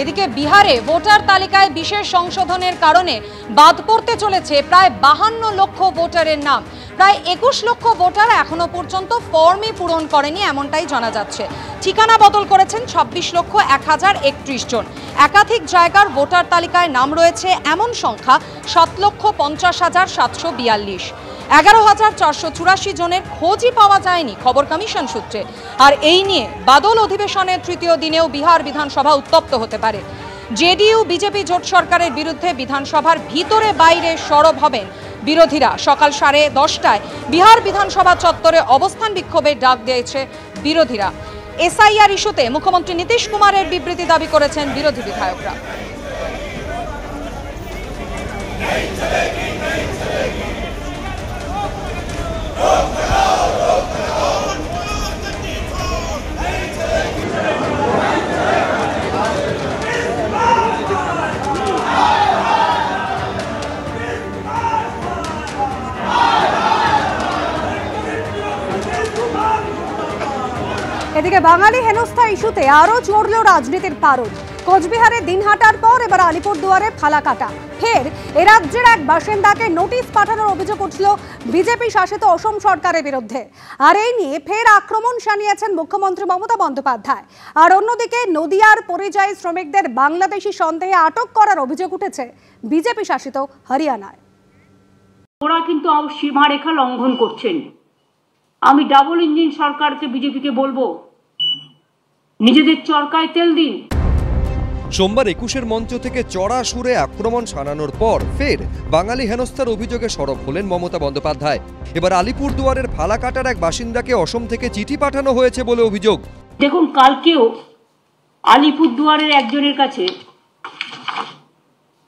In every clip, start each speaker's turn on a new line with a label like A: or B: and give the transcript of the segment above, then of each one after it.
A: এদিকে বিহারে ভোটার তালিকায় বিশেষ সংশোধনের কারণে বাদ পড়তে চলেছে প্রায় 52 লক্ষ ভোটারের নাম। প্রায় 21 লক্ষ ভোটার এখনো পর্যন্ত ফর্মই পূরণ করেনি এমনটাই জানা যাচ্ছে। ঠিকানা বদল করেছেন 26,01,031 জন। একাধিক জায়গার ভোটার তালিকায় নাম রয়েছে এমন সংখ্যা 7,50,742। 11,484 জনের খোঁজই পাওয়া যায়নি খবর কমিশন সূত্রে। আর এই নিয়ে বাদল অধিবেশনের তৃতীয় দিনেও বিহার বিধানসভা উত্তপ্ত হতে পারে। জেডিইউ বিজেপি জোট সরকারের বিরুদ্ধে বিধানসভার ভিতরে বাইরে সরব হবেন বিরোধীরা। সকাল 10:30টায় বিহার বিধানসভা চত্বরে অবস্থান বিক্ষোভের ডাক দিয়েছে বিরোধীরা। এসআইআর ইস্যুতে মুখ্যমন্ত্রী নীতিশ কুমারের বিবৃতি দাবি করেছেন বিরোধী বিধায়করা। এদিকে বাঙালি হেনস্থা ইস্যুতে আরো চড়ল রাজনীতির পারদ। কোচবিহারে দিনহাটার পর এবার আলিপুরদুয়ারে ফালাকাটা। ফের এ রাজ্যের এক বাসিন্দাকে নোটিশ পাঠানোর অভিযোগ উঠল বিজেপি শাসিত অসম সরকারের বিরুদ্ধে। আর এই নিয়ে ফের আক্রমণ শানিয়েছেন মুখ্যমন্ত্রী মমতা বন্দ্যোপাধ্যায়। আর অন্যদিকে নদিয়ার পরিযায়ী শ্রমিকদের বাংলাদেশি সন্দেহে আটক করার অভিযোগ উঠেছে বিজেপি শাসিত হরিয়ানায়।
B: ওরা কিন্তু সীমারেখা লঙ্ঘন করছেন। আমি ডাবল ইঞ্জিন সরকারকে বিজেপিকে বলবো, নিজেদের চরকায় তেল দিন।
C: সোমবার 21-এর মঞ্চ থেকে চড়া সুরে আক্রমণ শানানোর পর ফের বাঙালি হেনস্থার অভিযোগে সরব হলেন মমতা বন্দ্যোপাধ্যায়। এবার আলিপুরদুয়ারের ফালাকাটার এক বাসিন্দাকে অসম থেকে চিঠি পাঠানো হয়েছে বলে অভিযোগ।
B: দেখুন, কালকেও আলিপুরদুয়ারের একজনের কাছে,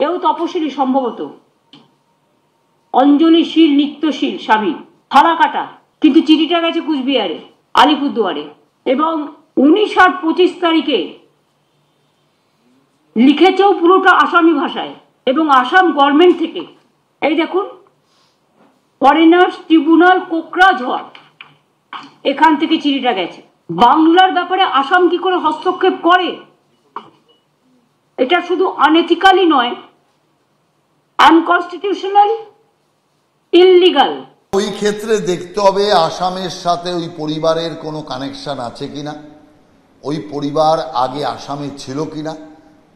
B: এও তপশিলি সম্ভবত, অঞ্জলিশীল নিত্যশীল স্বামী, ফালাকাটা, কিন্তু চিঠিটা গেছে কুচবিহারে, আলিপুরদুয়ারে। এবং 19 আর 25 তারিখে লিখেছেও পুরোটা আসামি ভাষায়। এবং আসাম গভর্নমেন্ট থেকে, এই দেখুন, ফরেনার্স ট্রিব্যুনাল কোকরাঝড়, এখান থেকে চিঠিটা গেছে। বাংলার ব্যাপারে আসাম কি করে হস্তক্ষেপ করে? এটা শুধু আনএথিক্যালি নয়, আনকনস্টিটিউশনাল, ইললিগাল।
D: ওই ক্ষেত্রে দেখতে হবে আসামের সাথে ওই পরিবারের কোনো কানেকশন আছে কিনা, ওই পরিবার আগে আসামে ছিল কিনা।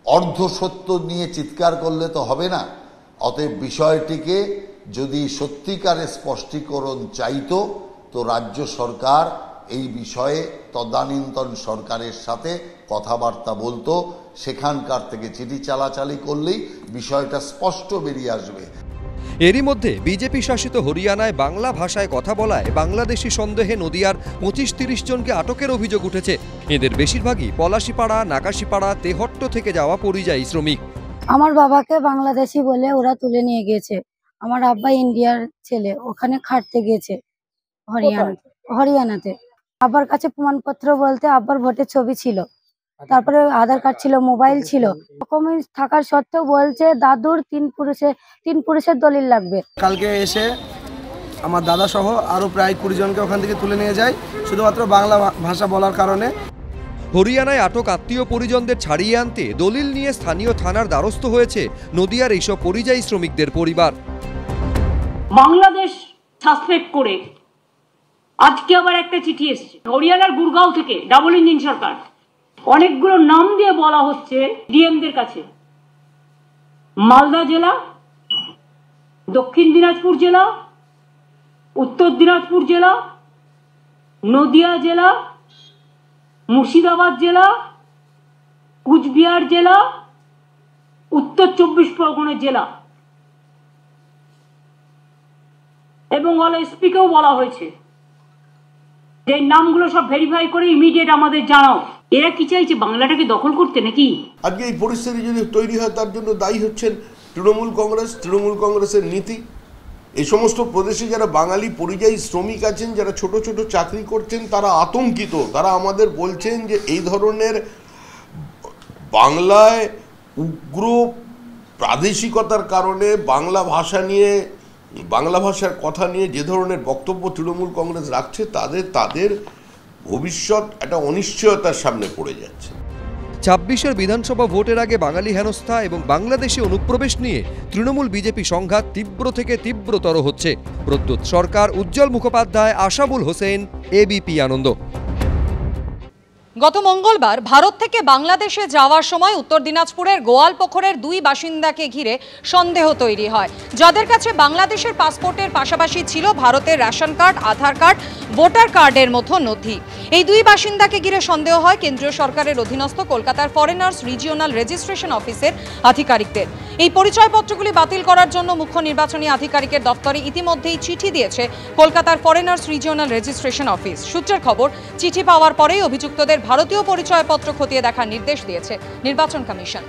D: অর্ধ সত্য নিয়ে চিৎকার করলে তো হবে না। অতএব বিষয়টিকে যদি সত্যিকারে স্পষ্টীকরণ চাইতো তো রাজ্য সরকার এই বিষয়ে তদানীন্তন সরকারের সাথে কথাবার্তা বলতো, সেখানকার থেকে চিঠি চালাচালি করলেই বিষয়টা স্পষ্ট বেরিয়ে আসবে।
C: এরই মধ্যে বিজেপি শাসিত হরিয়ানায় বাংলা ভাষায় কথা বলায় বাংলাদেশি সন্দেহে নদিয়ার 25-30 জনকে আটকের অভিযোগ উঠেছে। এদের বেশিরভাগই পলাশিপাড়া, নাকাশিপাড়া, তেহট্ট থেকে যাওয়া পরিযায়ী শ্রমিক।
E: আমার বাবাকে বাংলাদেশি বলে ওরা তুলে নিয়ে গিয়েছে। আমার আব্বা ইন্ডিয়ার ছেলে, ওখানে খাটতে গিয়েছে হরিয়ানাতে। আব্বার কাছে প্রমাণপত্র বলতে আব্বার ভোটের ছবি ছিল, তারপরে আধার কার্ড ছিল, মোবাইল ছিল। ডকুমেন্টস থাকার সত্ত্বেও বলছে দাদুর তিন পুরুষের দলিল লাগবে।
F: কালকে এসে আমার দাদা সহ আরো প্রায় 20 জনকে ওখান থেকে তুলে নিয়ে যায় শুধুমাত্র বাংলা ভাষা বলার কারণে।
C: হরিয়ানায় আটক আত্মীয় পরিজনদের ছাড়িয়ে আনতে দলিল নিয়ে স্থানীয় থানার দ্বারস্থ হয়েছে নদিয়ার এইসব পরিযায়ী শ্রমিকদের পরিবার।
B: বাংলাদেশ সাসপেক্ট করে আজকে আবার একটা চিঠি এসেছে হরিয়ানার গুরগাঁও থেকে, ডাবল ইঞ্জিন সরকার। অনেকগুলো নাম দিয়ে বলা হচ্ছে ডিএমদের কাছে। মালদা জেলা, দক্ষিণ দিনাজপুর জেলা, উত্তর দিনাজপুর জেলা, নদিয়া জেলা, মুর্শিদাবাদ জেলা, কুচবিহার জেলা, উত্তর 24 পরগনা জেলা। এবং এসপিকেও বলা হয়েছে যে নামগুলো সব ভেরিফাই করে ইমিডিয়েট আমাদের জানাও। এরা কি চাইছে, বাংলাটাকে দখল করতে নাকি?
G: আজকে এই পরিস্থিতি যদি তৈরি হয় তার জন্য দায়ী হচ্ছেন তৃণমূল কংগ্রেস, তৃণমূল কংগ্রেসের নীতি। এই সমস্ত প্রদেশে যারা বাঙালি পরিযায়ী শ্রমিক আছেন, যারা ছোট ছোট চাকরি করছেন, তারা আতঙ্কিত। তারা আমাদের বলছেন যে এই ধরনের বাংলায় উগ্র প্রাদেশিকতার কারণে বাংলা ভাষার কথা নিয়ে যে ধরনের বক্তব্য তৃণমূল কংগ্রেস রাখছে, তাদের ভবিষ্যৎ একটা অনিশ্চয়তার সামনে পড়ে যাচ্ছে।
C: ২৬-এর বিধানসভা ভোটের আগে বাঙালি হেনস্থা এবং বাংলাদেশে অনুপ্রবেশ নিয়ে তৃণমূল বিজেপি সংঘাত তীব্র থেকে তীব্রতর হচ্ছে। প্রদ্যোৎ সরকার, উজ্জ্বল মুখোপাধ্যায়, আশাবুল হোসেন, এবিপি আনন্দ।
A: গত মঙ্গলবার ভারত থেকে বাংলাদেশে যাওয়ার সময় উত্তর দিনাজপুরের গোয়ালপোখরের 2 বাসিন্দাকে ঘিরে সন্দেহ তৈরি হয়, যাদের কাছে বাংলাদেশের পাসপোর্টের পাশাপাশি ছিল ভারতের রেশন কার্ড, আধার কার্ড, ভোটার কার্ডের মতো নথি। এই 2 বাসিন্দাকে ঘিরে সন্দেহ হয় কেন্দ্রীয় সরকারের অধীনস্থ কলকাতার ফরেনার্স রিজিওনাল রেজিস্ট্রেশন অফিসের আধিকারিকদের। এই পরিচয়পত্রগুলি বাতিল করার জন্য মুখ্য নির্বাচনী আধিকারিকের দপ্তরে ইতিমধ্যেই চিঠি দিয়েছে কলকাতার ফরেনার্স রিজিওনাল রেজিস্ট্রেশন অফিস। সূত্রের খবর, চিঠি পাওয়ার পরেই অভিযুক্তদের ভারতীয় পরিচয়পত্র খতিয়ে দেখার নির্দেশ দিয়েছে নির্বাচন কমিশন।